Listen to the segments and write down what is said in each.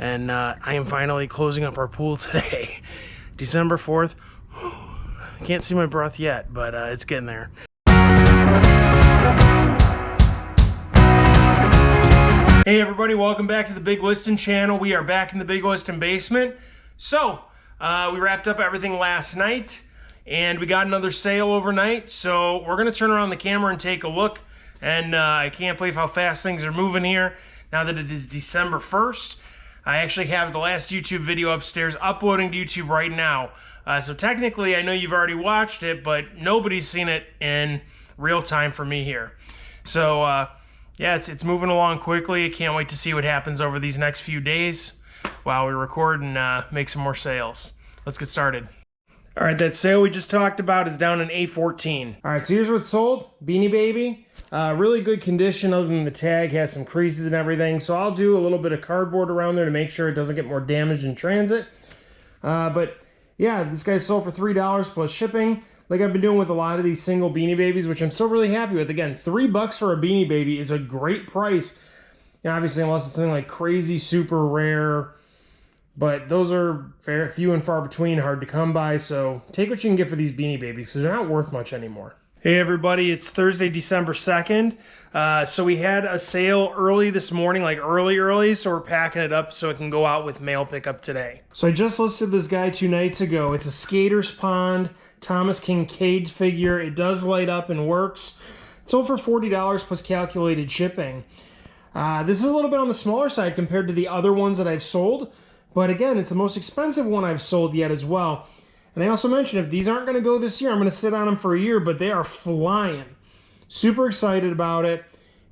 and I am finally closing up our pool today. December 4th. I can't see my breath yet, but it's getting there. Hey everybody, welcome back to the Big Liston channel. We are back in the Big Liston basement. So, we wrapped up everything last night, and we got another sale overnight, so we're going to turn around the camera and take a look. And I can't believe how fast things are moving here now that it is December 1st. I actually have the last YouTube video upstairs uploading to YouTube right now. So technically, I know you've already watched it, but nobody's seen it in real time for me here. So, yeah, it's moving along quickly. I can't wait to see what happens over these next few days while we record and make some more sales. Let's get started. All right, that sale we just talked about is down in A14. All right, so here's what's sold. Beanie Baby. Really good condition other than the tag. Has some creases and everything. So I'll do a little bit of cardboard around there to make sure it doesn't get more damaged in transit. But yeah, this guy's sold for $3 plus shipping. Like I've been doing with a lot of these single Beanie Babies, which I'm still really happy with. Again, $3 for a Beanie Baby is a great price. And obviously, unless it's something like crazy, super rare. But those are very few and far between, hard to come by. So take what you can get for these Beanie Babies because they're not worth much anymore. Hey everybody, it's Thursday, December 2nd. So we had a sale early this morning, like early, so we're packing it up so it can go out with mail pickup today. So I just listed this guy 2 nights ago. It's a Skater's Pond Thomas Kincaid figure. It does light up and works. It's sold for $40 plus calculated shipping. This is a little bit on the smaller side compared to the other ones that I've sold. But again, it's the most expensive one I've sold yet as well. And I also mentioned if these aren't going to go this year, I'm going to sit on them for a year, but they are flying. Super excited about it.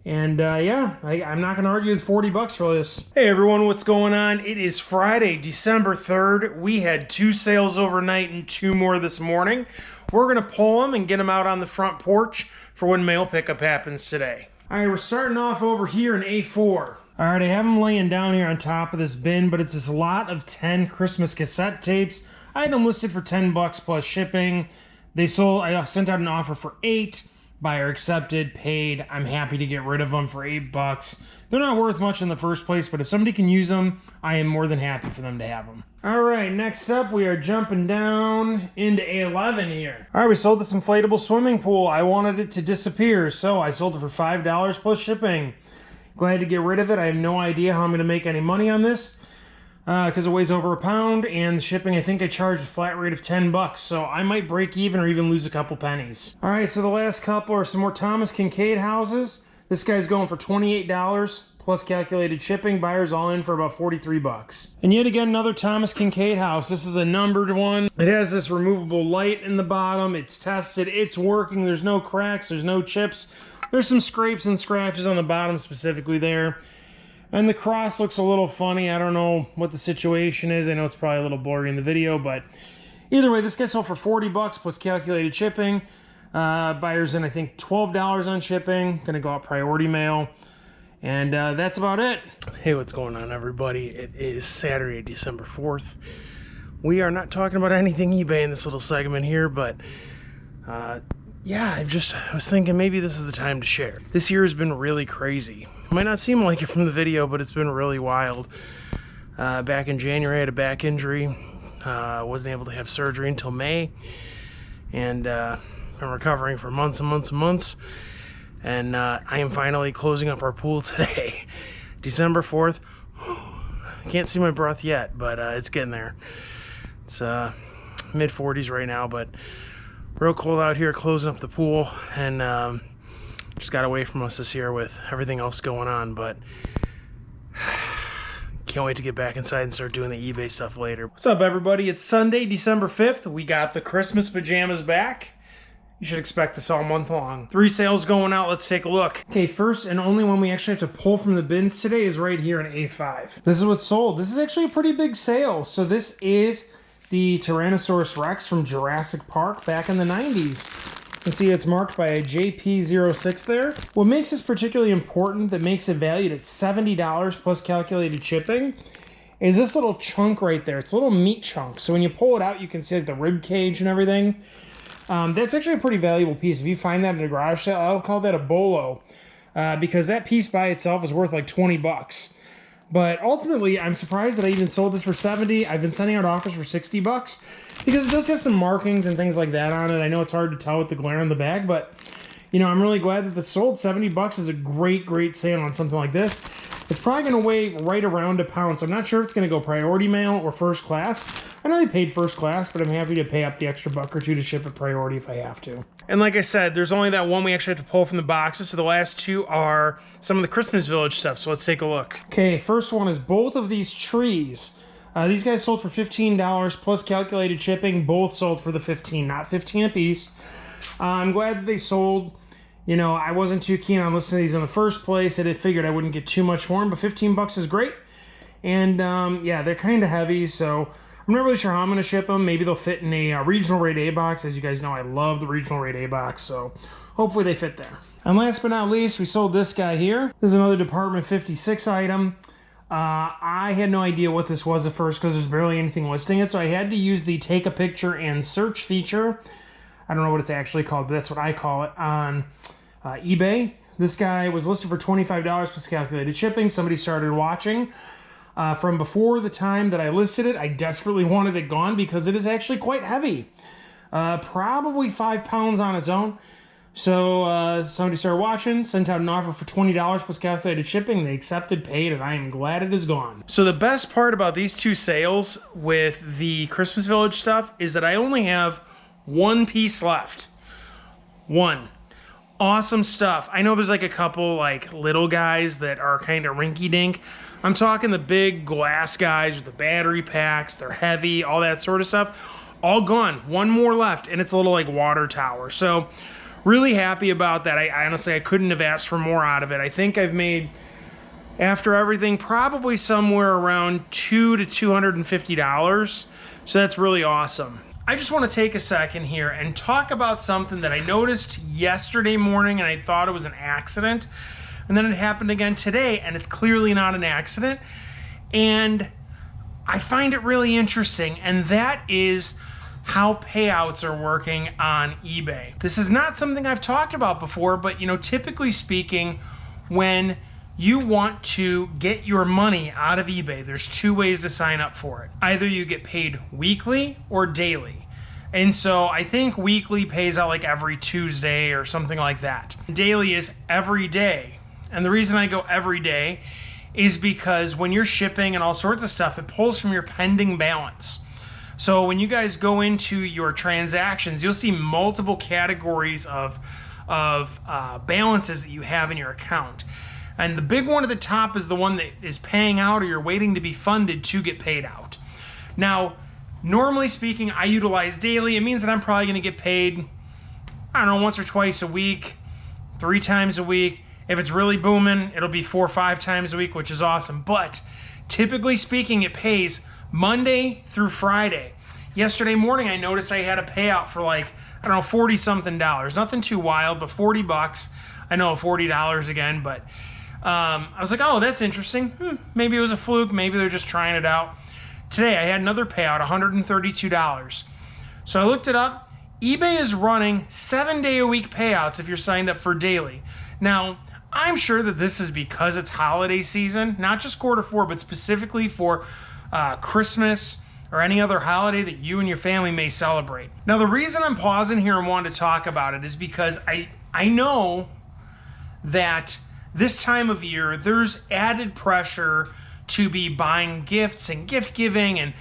And yeah, I'm not going to argue with 40 bucks for this. Hey everyone, what's going on? It is Friday, December 3rd. We had 2 sales overnight and 2 more this morning. We're going to pull them and get them out on the front porch for when mail pickup happens today. All right, we're starting off over here in A4. All right, I have them laying down here on top of this bin, but it's this lot of 10 Christmas cassette tapes. I had them listed for 10 bucks plus shipping. They sold, I sent out an offer for 8. Buyer accepted, paid. I'm happy to get rid of them for 8 bucks. They're not worth much in the first place, but if somebody can use them, I am more than happy for them to have them. All right, next up, we are jumping down into A11 here. All right, we sold this inflatable swimming pool. I wanted it to disappear, so I sold it for $5 plus shipping. Glad to get rid of it. I have no idea how I'm going to make any money on this because it weighs over a pound, and the shipping, I think I charged a flat rate of 10 bucks, so I might break even or even lose a couple pennies. All right, so the last couple are some more Thomas Kincaid houses. This guy's going for $28 plus calculated shipping. Buyers all in for about 43 bucks. And yet again, another Thomas Kincaid house. This is a numbered one. It has this removable light in the bottom. It's tested. It's working. There's no cracks. There's no chips. There's some scrapes and scratches on the bottom specifically there. And the cross looks a little funny. I don't know what the situation is. I know it's probably a little blurry in the video, but either way, this gets sold for 40 bucks plus calculated shipping. Buyers in, I think, $12 on shipping. Gonna go out priority mail. And that's about it. Hey, what's going on, everybody? It is Saturday, December 4th. We are not talking about anything eBay in this little segment here, but yeah, I was thinking maybe this is the time to share. This year has been really crazy. It might not seem like it from the video, but it's been really wild. Back in January, I had a back injury. Wasn't able to have surgery until May. And I'm recovering for months and months and months. And I am finally closing up our pool today. December 4th. I can't see my breath yet, but it's getting there. It's mid-40s right now, but real cold out here closing up the pool, and just got away from us this year with everything else going on, but can't wait to get back inside and start doing the eBay stuff later. What's up everybody? It's Sunday, December 5th. We got the Christmas pajamas back. You should expect this all month long. 3 sales going out. Let's take a look. Okay, first and only one we actually have to pull from the bins today is right here in A5. This is what's sold. This is actually a pretty big sale. So this is the Tyrannosaurus Rex from Jurassic Park back in the 90s. You can see it's marked by a JP06 there. What makes this particularly important, that makes it valued at $70 plus calculated shipping, is this little chunk right there. It's a little meat chunk. So when you pull it out, you can see like the rib cage and everything. That's actually a pretty valuable piece. If you find that at a garage sale, I'll call that a bolo, because that piece by itself is worth like 20 bucks. But ultimately, I'm surprised that I even sold this for 70. I've been sending out offers for 60 bucks because it does have some markings and things like that on it. I know it's hard to tell with the glare on the bag, but you know, I'm really glad that this sold. 70 bucks is a great, great sale on something like this. It's probably going to weigh right around a pound, so I'm not sure if it's going to go priority mail or first class. I know I paid first class, but I'm happy to pay up the extra buck or two to ship it priority if I have to. And like I said, there's only that one we actually have to pull from the boxes, so the last two are some of the Christmas Village stuff, so let's take a look. Okay, first one is both of these trees. These guys sold for $15 plus calculated shipping. Both sold for the $15, not $15 a piece. I'm glad that they sold. You know, I wasn't too keen on listening to these in the first place. I figured I wouldn't get too much for them, but 15 bucks is great. And yeah, they're kind of heavy, so I'm not really sure how I'm going to ship them. Maybe they'll fit in a regional rate A box. As you guys know, I love the regional rate A box, so hopefully they fit there. And last but not least, we sold this guy here. This is another Department 56 item. I had no idea what this was at first because there's barely anything listing it, so I had to use the take a picture and search feature. I don't know what it's actually called, but that's what I call it on eBay. This guy was listed for $25 plus calculated shipping. Somebody started watching from before the time that I listed it. I desperately wanted it gone because it is actually quite heavy. Probably 5 pounds on its own. So somebody started watching, sent out an offer for $20 plus calculated shipping. They accepted, paid, and I am glad it is gone. So the best part about these two sales with the Christmas Village stuff is that I only have one piece left. One. Awesome stuff. I know there's like a couple like little guys that are kind of rinky-dink. I'm talking the big glass guys with the battery packs. They're heavy, all that sort of stuff. All gone. One more left, and it's a little like water tower. So really happy about that. I honestly, I couldn't have asked for more out of it. I think I've made, after everything, probably somewhere around $200 to $250. So that's really awesome. I just want to take a second here and talk about something that I noticed yesterday morning and I thought it was an accident. And then it happened again today and it's clearly not an accident. And I find it really interesting, and that is how payouts are working on eBay. This is not something I've talked about before, but you know, typically speaking, when you want to get your money out of eBay, there's two ways to sign up for it. Either you get paid weekly or daily. And so I think weekly pays out like every Tuesday or something like that. Daily is every day. And the reason I go every day is because when you're shipping and all sorts of stuff, it pulls from your pending balance. So when you guys go into your transactions, you'll see multiple categories of balances that you have in your account. And the big one at the top is the one that is paying out or you're waiting to be funded to get paid out. Now, normally speaking, I utilize daily. It means that I'm probably going to get paid, I don't know, once or twice a week, 3 times a week. If it's really booming, it'll be 4 or 5 times a week, which is awesome. But typically speaking, it pays Monday through Friday. Yesterday morning, I noticed I had a payout for like, I don't know, 40-something dollars. Nothing too wild, but 40 bucks. I know $40 again, but I was like, oh, that's interesting. Maybe it was a fluke. Maybe they're just trying it out. Today, I had another payout, $132. So I looked it up. eBay is running 7-day-a-week payouts if you're signed up for daily. Now, I'm sure that this is because it's holiday season, not just Q4, but specifically for Christmas or any other holiday that you and your family may celebrate. Now, the reason I'm pausing here and wanting to talk about it is because I know that this time of year, there's added pressure to be buying gifts and gift giving, and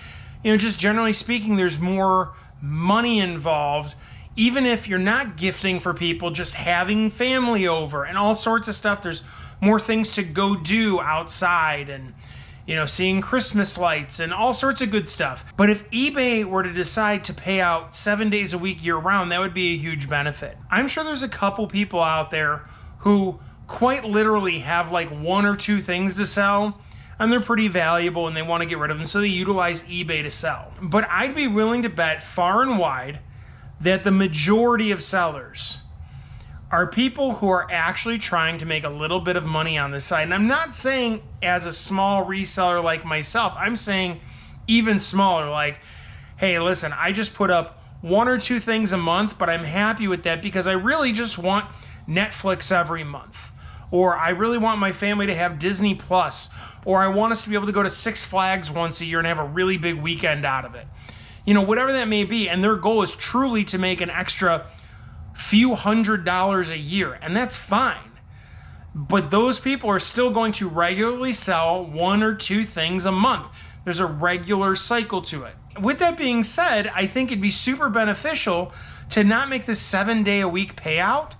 you know, just generally speaking, there's more money involved. Even if you're not gifting for people, just having family over and all sorts of stuff, there's more things to go do outside and, you know, seeing Christmas lights and all sorts of good stuff. But if eBay were to decide to pay out 7 days a week year round, that would be a huge benefit. I'm sure there's a couple people out there who quite literally have like 1 or 2 things to sell and they're pretty valuable and they want to get rid of them, so they utilize eBay to sell. But I'd be willing to bet far and wide that the majority of sellers are people who are actually trying to make a little bit of money on the side. And I'm not saying as a small reseller like myself, I'm saying even smaller, like, hey, listen, I just put up 1 or 2 things a month, but I'm happy with that because I really just want Netflix every month. or I really want my family to have Disney Plus, or I want us to be able to go to Six Flags once a year and have a really big weekend out of it. You know, whatever that may be, and their goal is truly to make an extra few $100s a year, and that's fine. But those people are still going to regularly sell 1 or 2 things a month. There's a regular cycle to it. With that being said, I think it'd be super beneficial to not make this 7-day-a-week payout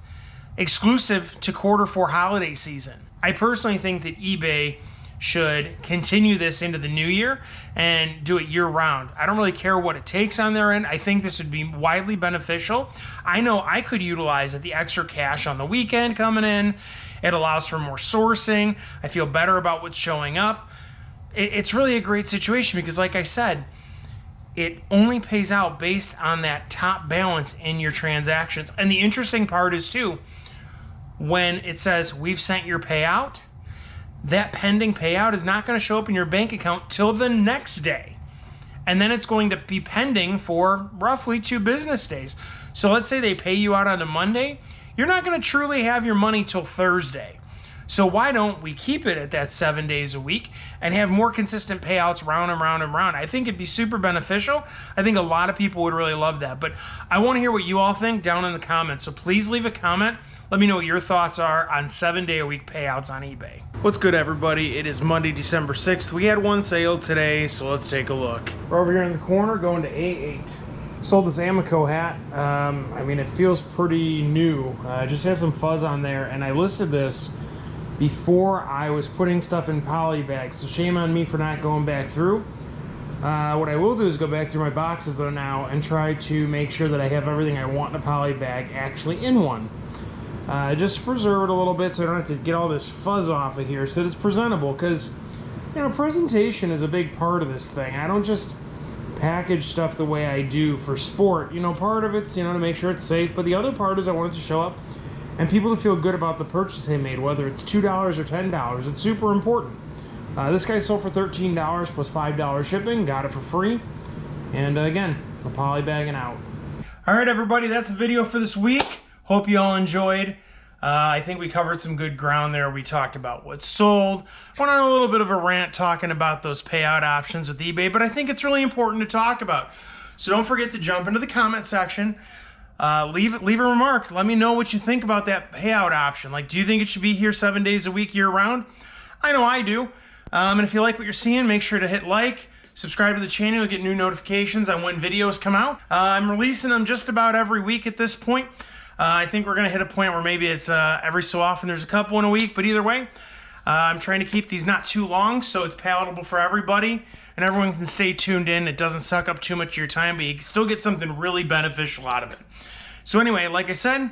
exclusive to Q4 holiday season. I personally think that eBay should continue this into the new year and do it year round. I don't really care what it takes on their end. I think this would be widely beneficial. I know I could utilize it, the extra cash on the weekend coming in. It allows for more sourcing. I feel better about what's showing up. It's really a great situation because, like I said, it only pays out based on that top balance in your transactions. And the interesting part is too, when it says we've sent your payout, that pending payout is not going to show up in your bank account till the next day. And then it's going to be pending for roughly 2 business days. So let's say they pay you out on a Monday, you're not going to truly have your money till Thursday. So why don't we keep it at that 7 days a week and have more consistent payouts round and round and round? I think it'd be super beneficial. I think a lot of people would really love that. But I want to hear what you all think down in the comments. So please leave a comment. Let me know what your thoughts are on 7-day-a-week payouts on eBay. What's good, everybody? It is Monday, December 6th. We had one sale today, so let's take a look. We're over here in the corner going to A8. Sold this Amico hat. I mean, it feels pretty new. It just has some fuzz on there, and I listed this before I was putting stuff in poly bags, so shame on me for not going back through. What I will do is go back through my boxes though now and try to make sure that I have everything I want in a poly bag actually in one. Just preserve it a little bit so I don't have to get all this fuzz off of here so that it's presentable, because, you know, presentation is a big part of this thing. I don't just package stuff the way I do for sport. You know, part of it's, you know, to make sure it's safe, but the other part is I want it to show up and people to feel good about the purchase they made, whether it's $2 or $10. It's super important. This guy sold for $13 plus $5 shipping, got it for free, and again, a poly bagging out. All right, everybody, that's the video for this week. Hope you all enjoyed. I think we covered some good ground there. We talked about what's sold. Went on a little bit of a rant talking about those payout options with eBay, but I think it's really important to talk about. So don't forget to jump into the comment section. Leave a remark. Let me know what you think about that payout option. Like, do you think it should be here 7 days a week, year round? I know I do. And if you like what you're seeing, make sure to hit like, subscribe to the channel. You'll get new notifications on when videos come out. I'm releasing them just about every week at this point. I think we're going to hit a point where maybe it's every so often there's a couple in a week, but either way, I'm trying to keep these not too long so it's palatable for everybody and everyone can stay tuned in. It doesn't suck up too much of your time, but you can still get something really beneficial out of it. So anyway, like I said,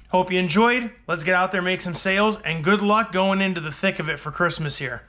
hope you enjoyed. Let's get out there, make some sales, and good luck going into the thick of it for Christmas here.